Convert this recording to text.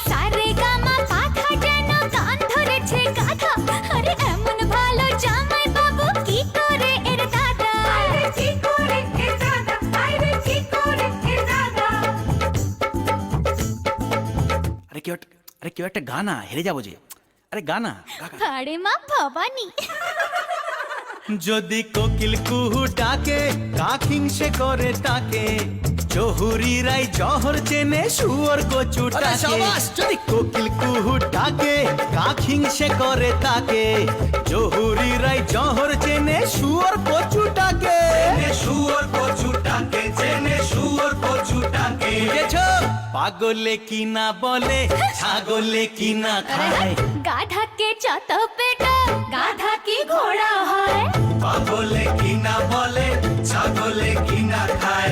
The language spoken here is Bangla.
সারে গামা পাধা যেন গান ধরেছে গাধা। আরে এমন ভালো জামাই বাবু কি করে এর দাদা? আরে কি করে এর দাদা? আরে কি করে এর দাদা? আরে কেউ একটা গানা, হেরে যাবো যে। আরে গানা আরে মা ভবানী। যদি কোকিল কুহু ডাকে কাক হিংসে করে তাকে, জহুরিরাই জহর চেনে শুয়োর কচুটাকে। যদি কোকিল কুহু ডাকে কাক হিংসে করে তাকে, জহুরিরাই জহর চেনে শুয়োর কচুটাকে। শুয়োর কচুটাকে চেনে শুয়োর কচুটাকে। বুঝেছো? পাগলে কি না বলে, ছাগলে কি না খায়। গাধাকে যত পেটা গাধা কি ঘোড়া হয়? পাগলে কি না বলে, ছাগলে কি না খায়।